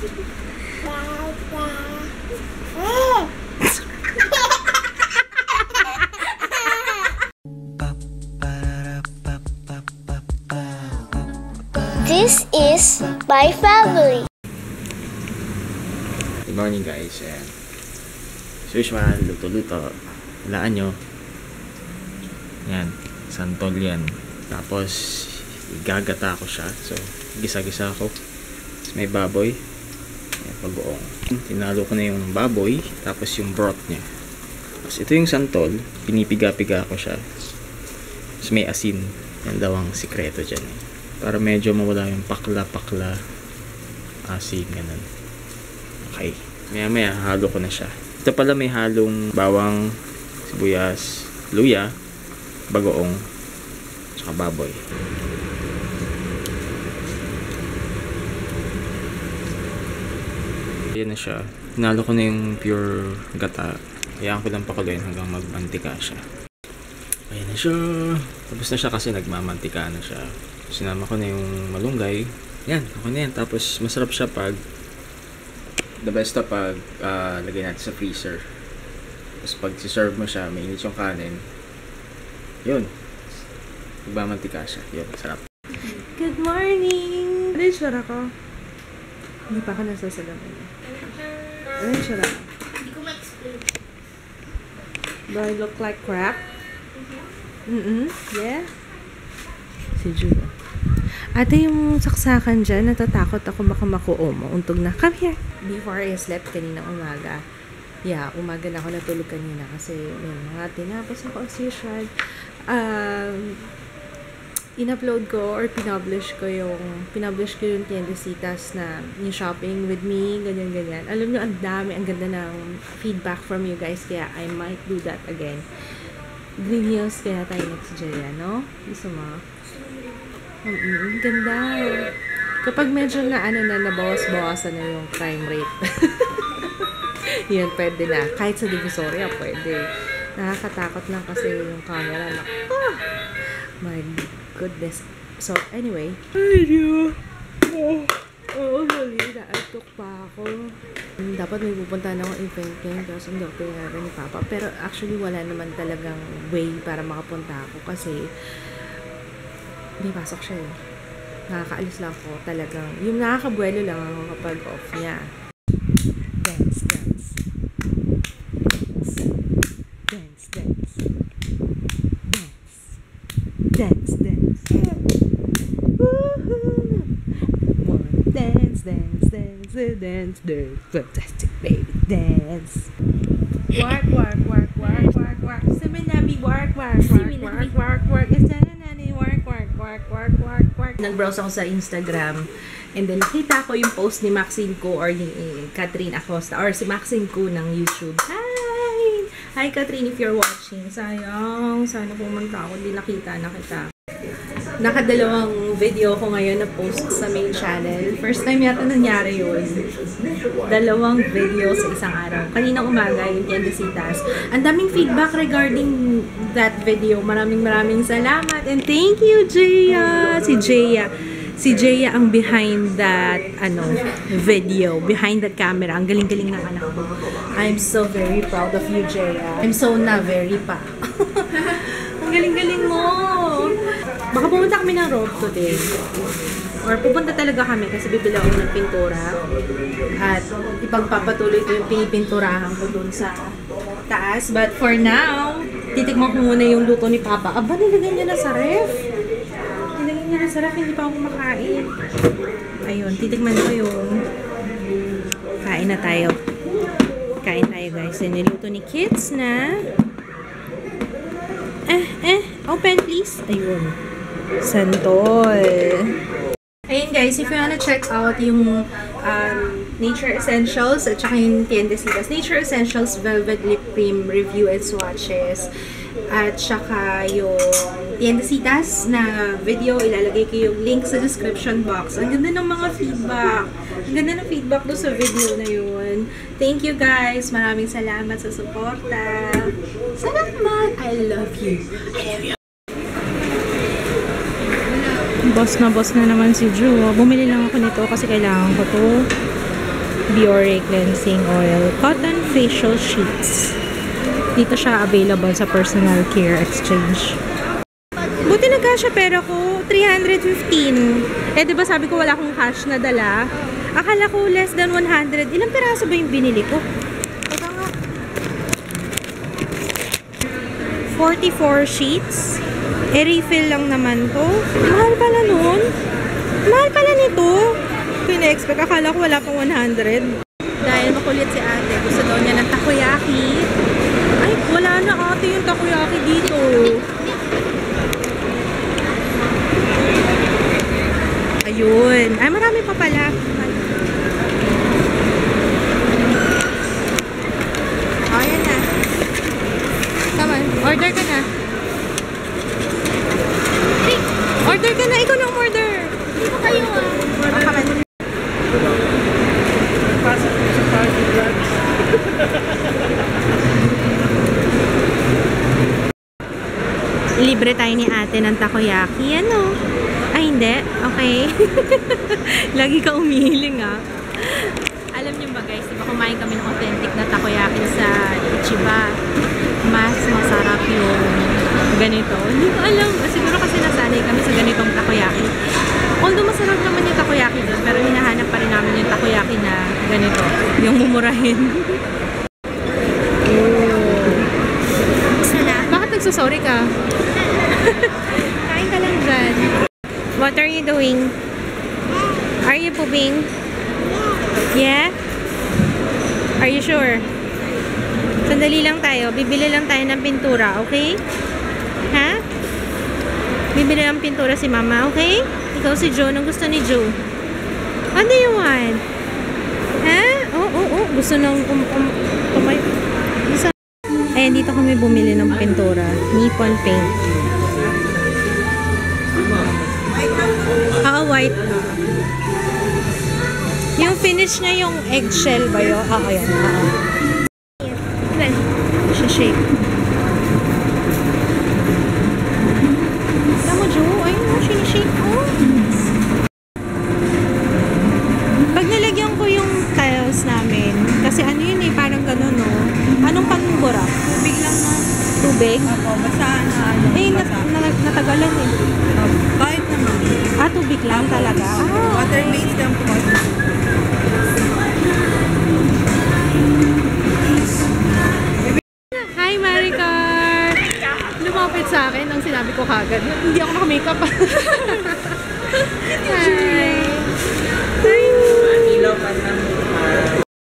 This is my family. Good morning guys. Ayan. As usual, luto-luto. Walaan nyo. Yan. Santol yan. Tapos, igagata ko siya. So, gisa-gisa ko. Tapos may baboy. Ayan, pag-uong. Tinalo ko na yung baboy. Tapos yung broth niya. Tapos ito yung santol. Pinipiga-piga ko siya. Tapos may asin. Yan daw ang sikreto dyan. Para medyo mawala yung pakla-pakla. Asin, ganun. Okay. Maya-maya, halo ko na siya. Ito pala may halong bawang, sibuyas, luya, bagoong, saka baboy. Ayan na siya. Hinalo ko na yung pure gata. Hayaan ko lang pakuluin hanggang magmantika siya. Ayan na siya. Tapos na siya kasi nagmamantika na siya. Sinama ko na yung malunggay. Yan, okay na yan. Tapos masarap siya pag the best na pag lagay natin sa freezer. Tapos pag si-serve mo siya, mainit yung kanin. Yun. Magmamantika siya. Yun, sarap. Good morning! Ano yung sura ko? Hindi pa ako nasasalaman. Ano yung sura ko? Hindi ko ma-explain. Do I look like crap? Yeah? Si Julia. Ate, yung saksakan dyan, natatakot ako baka makuo mo. Untog na. Come here! Before I slept kanina umaga. Yeah, umaga na ako natulog kanina kasi may mga tinapos ako as usual. In-upload ko or pinublish ko yung Tiendesitas na yung shopping with me, ganyan-ganyan. Alam nyo, ang dami, ang ganda ng feedback from you guys, kaya I might do that again. Green Hills kaya tayo next Jaya, no? Gusto mo? Ganda. Kapag medyo na nabawas-bawasan na yung crime rate. Yun, pwede na. Kahit sa Divisoria, pwede. Nakakatakot lang kasi yung camera. My goodness. So, anyway. Huli. Naatok pa ako. Dapat may pupunta na akong event ngayon kasi hindi ako pinayaran ni Papa. Pero actually, wala naman talagang way para makapunta ako kasi may pasok siya eh. Nakakaalis lang ako talagang. Yung nakakabuelo lang ako kapag off niya. Dance, dance. Dance, dance. Dance. Dance, dance. Woohoo! One dance, dance, dance, dance, dance. Fantastic baby, dance. Work, work, work, work, work, work. Siminabi, work, work, work, work, work, work. Nag-browse ako sa Instagram and then nakita ko yung post ni Maxine Ko or ni Catherine Acosta or si Maxine Ko ng YouTube. Hi! Hi Catherine, if you're watching. Sayang, sana pumunta ako. Hindi nakita na kita. Nakadalawang video ko ngayon na post sa main channel. First time yata nangyari yun. Dalawang video sa isang araw. Kaninang umaga yung Tiendesitas. Ang daming feedback regarding that video. Maraming salamat. And thank you, Jaya! Si Jaya ang behind that video. Behind that camera. Ang galing-galing ng anak ko. I'm so very proud of you, Jaya. I'm so na very pa. Ang galing-galing mo! Baka pumunta kami ng Rome today. Or pupunta talaga kami kasi bibili ako ng pintura. At ipagpapatuloy ko yung pinipinturahan ko dun sa taas. But for now, titikman ko muna yung luto ni Papa. Aba, nilagyan niya na sa ref. Nilagyan niya na sa ref, hindi pa ako kumakain. Ayun, titikman ko yung kain na tayo. Kain tayo guys. Yung niluto ni Kids na open please. Ayun. Santol. Ayun guys, if you wanna check out yung Nature Essentials at saka yung Tiendesitas Nature Essentials Velvet Lip Cream Review and Swatches at saka yung Tiendesitas na video, ilalagay ko yung link sa description box. Ang ganda ng mga feedback. Ang ganda ng feedback doon sa video na yun. Thank you guys. Maraming salamat sa suporta. Salamat! I love you. I love you. Boss na naman si Drew. Bumili lang ako nito kasi kailangan ko to. Biore Cleansing Oil Cotton Facial Sheets. Dito siya available sa Personal Care Exchange. Buti nagkasya pera ko, 315. Eh, diba sabi ko wala akong cash na dala? Akala ko less than 100. Ilang piraso ba yung binili ko? Ito nga. 44 sheets. Eh, refill lang naman to. Mahal pala nun. Mahal pala nito. Pina-expect. Akala ko wala pang 100. Dahil makulit si ate, gusto daw niya ng takoyaki. Ay, wala na ate yung takoyaki dito. Ayun. Ay, marami pa pala. Ayan na. Come on. Order ka na. Order ka na. Ikaw na order. Hindi ko kayo Order ka na. Libre tayo ni ate ng takoyaki. Ano? Ay, hindi. Okay. Lagi ka umihiling, ah. Alam niyo ba, guys, diba kumain kami ng authentic na takoyaki sa Ichiba. Mas masarap yung ganito. Hindi ko alam. Siguro kasi nasanay kami sa ganitong takoyaki. Although masarap naman yung takoyaki doon, pero hinahanap pa rin namin yung takoyaki na ganito. Yung mumurahin. Bakit nagsasorry ka? Kain ka lang dyan. What are you doing? Are you pooping? Yeah? Are you sure? Sandali lang tayo. Bibili lang tayo ng pintura, okay? Ha? Bibili lang pintura si mama, okay? Ikaw si Joe. Anong gusto ni Joe? What do you want? Ha? Oh. Gusto nang tumayo. Ayan, dito kami bumili ng pintura. Nippon paint. White. Yung finish niya yung eggshell ba yun? Ayan. Shake. Tama, Joe. Ayun mo, sinishake ko. Pag nilagyan ko yung tiles namin, kasi ano yun eh, parang gano'n, no? Anong pangbura? Tubig lang na. Tubig? Opo, basahan na. Eh, natagalan eh. Kahit naman. Tubig lang talaga. Water-based lang po. Hi, Maricar! Lumapit sa akin nang sinabi ko kagad. Hindi ako naka-makeup. Hi!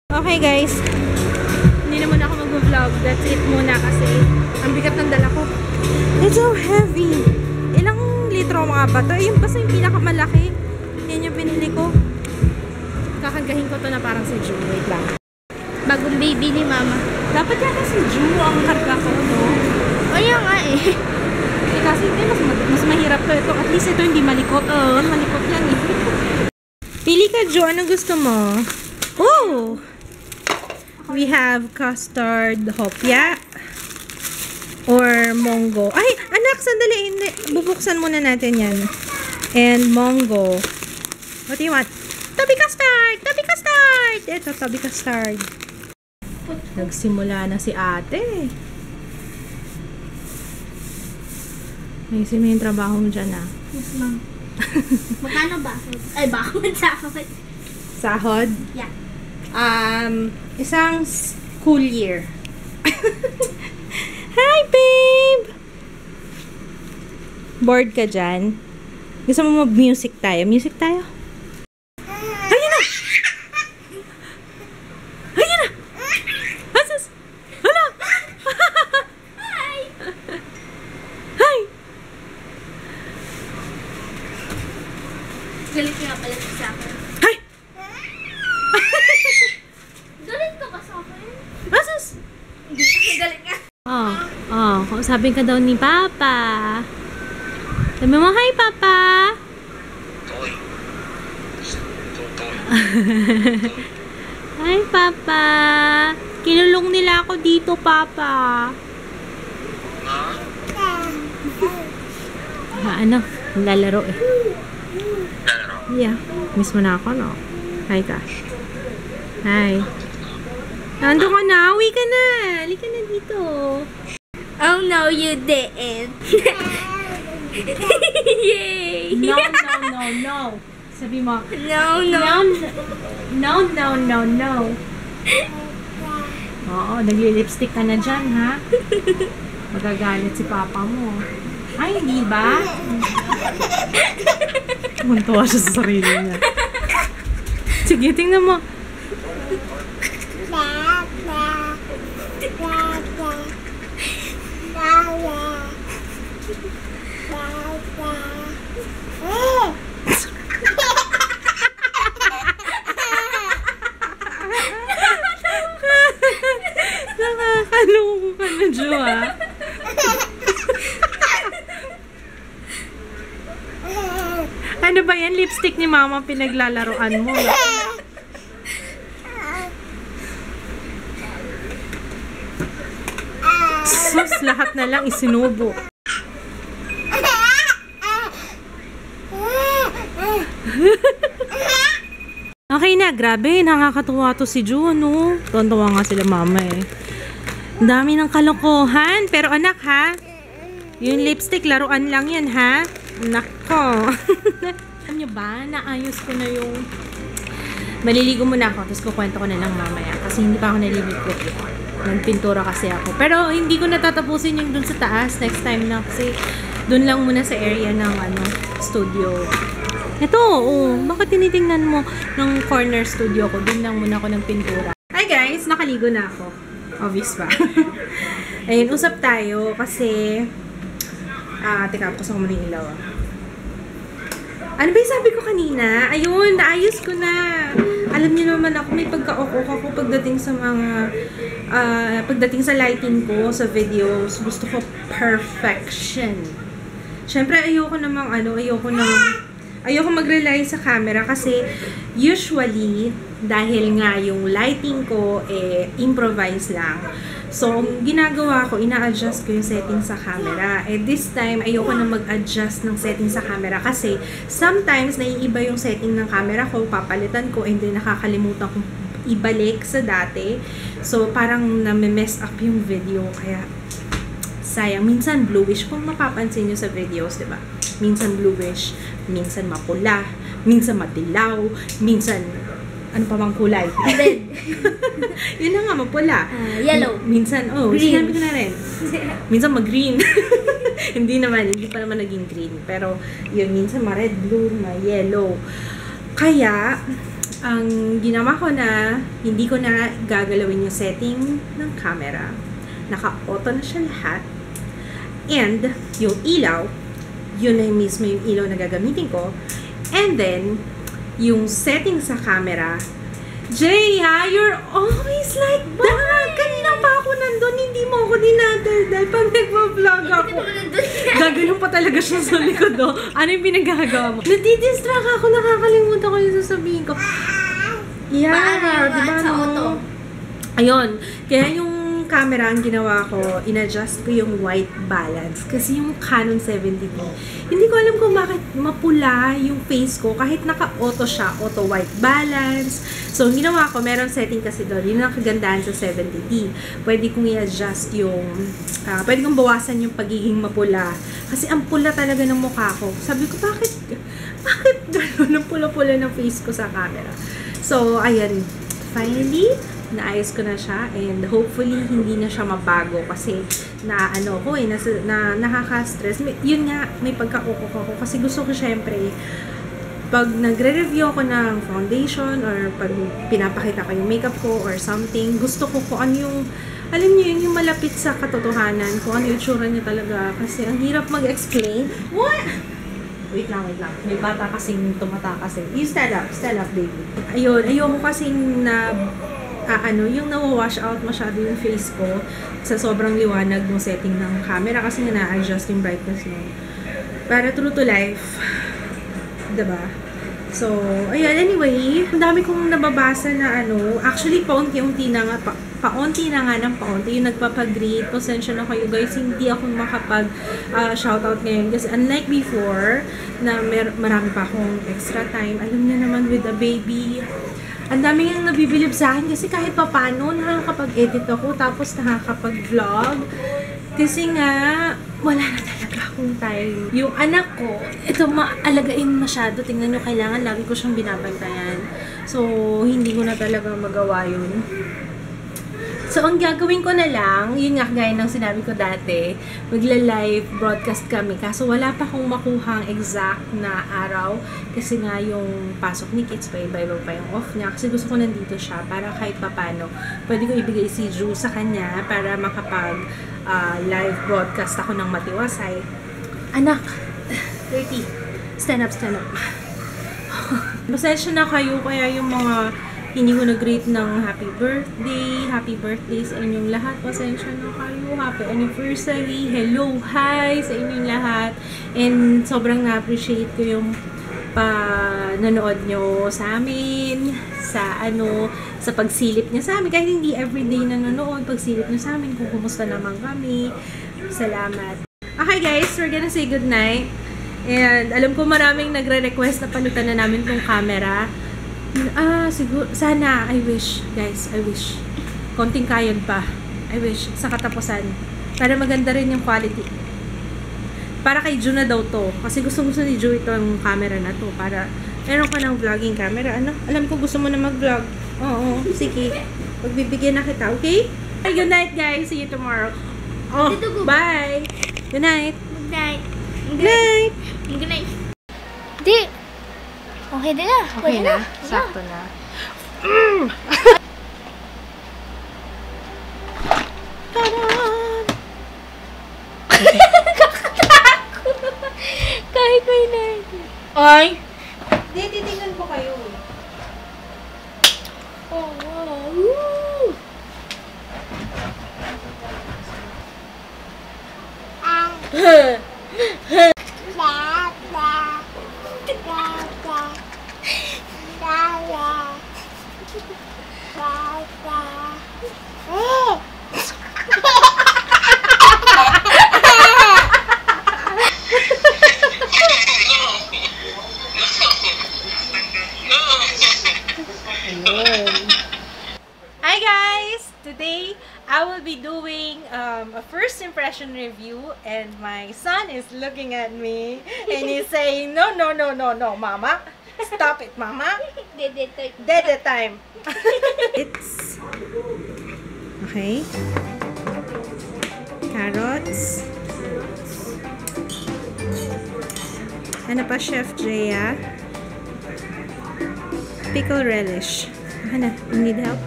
Okay, guys. Hindi naman ako mag-vlog. That's it muna kasi ang bigat ng dala ko. It's so heavy. Ilang litro mga bato? Yung basta yung pinakamalaki. Yan yung pinili ko. Kakagahin ko to na parang si Ju. Wait lang. Bagong baby ni mama. Dapat yata si Ju ang karga ko, no? Ayan nga eh. Kasi mas mahirap to. Ito, at least ito hindi malikot. Malikot yan eh. Pili ka, Ju. Anong gusto mo? Oh! We have custard hopya or mongo. Ay, anak, sandali. Bubuksan muna natin yan. And mongo. What do you want? Tabi custard! Tabi custard! Ito, tabi custard. Nagsimula na si ate. Ayusin mo yung trabaho mo dyan, ah. Yes, ma'am. Magkano ba? Ay, bakit sahod? Sahod? Yeah. Isang school year. Hi, babe! Bored ka dyan? Gusto mo mag-music tayo? Music tayo? Ayun na! Ayun na! Asas! Hala! Hi! Hi! Galit nga pala sa akin. Hi! Galit ka ba sa akin? Asas! Hindi ako galit nga. Kausapin ka daw ni Papa. Sabi mo, hi, Papa! Hi, Papa! Kinulong nila ako dito, Papa. Ano? Lalaro eh. Lalaro? Yeah. Miss mo na ako, no? Hi ka. Hi. Nandun ka na. Uwi ka na. Halika na dito. Oh no, you didn't. Yay! No. Sabi mo. No. No. Oo, nagli-lipstick ka na dyan, ha? Magagalit si papa mo. Ay, hindi ba? Muntuwa siya sa sarili niya. Sige, tingnan mo. Nakakalungko ka na, Jo, ha? Ano ba yan? Lipstick ni mama pinaglalaroan mo. Sus, lahat na lang isinubo. Okay na, grabe. Nakakatuwa to si Ju, no? Tontuwa nga sila mama eh. Ang dami ng kalokohan. Pero anak, ha? Yung lipstick, laruan lang yan, ha? Nako. Alam nyo ba, naayos ko na yung... Maliligo muna ako, tapos kukwento ko na lang mamaya. Kasi hindi pa ako naliligo. Nagpintura kasi ako. Pero hindi ko natatapusin yung dun sa taas. Next time na kasi dun lang muna sa area ng studio. Ito, bakit tinitingnan mo ng corner studio ko? Dun lang muna ako ng pintura. Hi guys, nakaligo na ako. Obvious ba? Ayun, usap tayo kasi... teka, bukas ako muna yung ilaw. Ano ba yung sabi ko kanina? Ayun, naayos ko na. Alam niyo naman ako, may pagka-okok ako pagdating sa mga, pagdating sa lighting ko, sa videos. Gusto ko perfection. Siyempre, ayoko mag-rely sa camera kasi usually, dahil nga yung lighting ko, improvise lang. So, ang ginagawa ko, ina-adjust ko yung setting sa camera. This time, ayoko na mag-adjust ng setting sa camera kasi sometimes, naiiba yung setting ng camera ko, papalitan ko, and then nakakalimutan kong ibalik sa dati. So, parang na-mess up yung video. Kaya, sayang. Minsan bluish, kung mapapansin nyo sa videos, diba? Minsan bluish, minsan mapula, minsan madilaw, minsan... Ano pa bang kulay? Red. Yun na nga, mapula. Yellow. Minsan, Green. sinabi ko na rin. Minsan mag-green. hindi pa naman naging green. Pero, yun, minsan ma-red, blue, ma-yellow. Kaya, ang ginawa ko na, hindi ko na gagalawin yung setting ng camera. Naka-auto na siya lahat. And, yung ilaw, yun na mismo yung ilaw na gagamitin ko. And then, yung setting sa camera, Jay, you're always like that. Kanina pa ako nandun, hindi mo ako dinadal dahil pag nagpa-vlog ako. Gagano'n pa talaga siya sa likod, oh. Ano yung pinagagawa mo? Nadidistract ako, nakakalimutan ko yung sasabihin ko. Yeah, diba, sa auto? Ayun, kaya yung camera, ang ginawa ko, in-adjust ko yung white balance. Kasi yung Canon 70D, hindi ko alam kung bakit mapula yung face ko kahit naka-auto siya, auto white balance. So, ang ginawa ko, meron setting kasi doon. Yun ang kagandahan sa 70D. Pwede kong i-adjust yung, pwede kong bawasan yung pagiging mapula. Kasi ang pula talaga ng mukha ko. Sabi ko, bakit gano'n ang pula-pula ng face ko sa camera? So, ayan, finally, naayos ko na siya and hopefully hindi na siya mabago kasi nakaka-stress. Yun nga, may pagka-ukok ako kasi gusto ko syempre pag nagre-review ako ng foundation or pag pinapakita ko yung makeup ko or something, gusto ko kung ano yung, alam niyo yun, yung malapit sa katotohanan, kung ano yung itsura niya talaga kasi ang hirap mag-explain. What? Wait lang. May bata kasing tumatakas eh. You stand up, baby. Ayun, ayoko kasing yung nawawash out masyado yung face ko sa sobrang liwanag ng setting ng camera kasi nga na-adjust yung brightness mo. Para true to life. Diba? So, ayun, anyway, ang dami kong nababasa na actually, paunti na nga ng paunti yung nagpapag-greet. Pasensya na kayo guys, hindi ako makapag-shoutout ngayon kasi unlike before, na marami pa akong extra time. Alam niyo naman with the baby, Ang dami yung nabibilib sa akin kasi kahit papano nakakapag-edit ako tapos nakakapag-vlog. Kasi nga, wala na talaga akong time. Yung anak ko, ito maalagain masyado. Tingnan nyo, kailangan lagi ko siyang binabantayan. So, hindi ko na talaga magawa yun. So, ang gagawin ko na lang, yun nga gaya ng sinabi ko dati, magla-live broadcast kami. Kaso wala pa akong makuhang exact na araw. Kasi nga yung pasok ni kids, iba-iba pa yung off niya. Kasi gusto ko nandito siya para kahit papano, pwede ko ibigay si Drew sa kanya para makapag live broadcast ako ng matiwasay. Anak, 30. Stand up, stand up. Pasensya na kayo, kaya yung mga hindi ko nag-greet ng happy birthday sa inyong lahat. Pasensya na kayo. Happy anniversary. Hello, hi sa inyong lahat. And sobrang na-appreciate ko yung nanood nyo sa amin, sa pagsilip nyo sa amin. Kahit hindi everyday na nanood, pagsilip nyo sa amin kung kumusta naman kami. Salamat. Okay guys, we're gonna say goodnight. And alam ko maraming nagre-request na palitan na namin tong camera. Siguro, sana, I wish, guys, I wish. Konting kayon pa. I wish, sa katapusan. Para maganda rin yung quality. Para kay Ju na daw to. Kasi gusto ni Ju itong camera na to. Para, meron ka ng vlogging camera. Ano? Alam ko gusto mo na mag-vlog. Oo, sige. Pagbibigyan na kita, okay? Good night, guys. See you tomorrow. Oh, bye. Good night. Good night. Good night. Good night. Di. Okay din na. Okay na? Sakto na. Kahit may nerd. Ay! Hindi, titignan ko kayo. Oh, wow. Woo! Hi guys! Today, I will be doing a first impression review and my son is looking at me and he's saying, no, no, no, no, no, mama. Stop it, mama. Dead time. It's okay. Carrots. Ano pa, Chef Jaya? Pickle relish. Ano? You need help?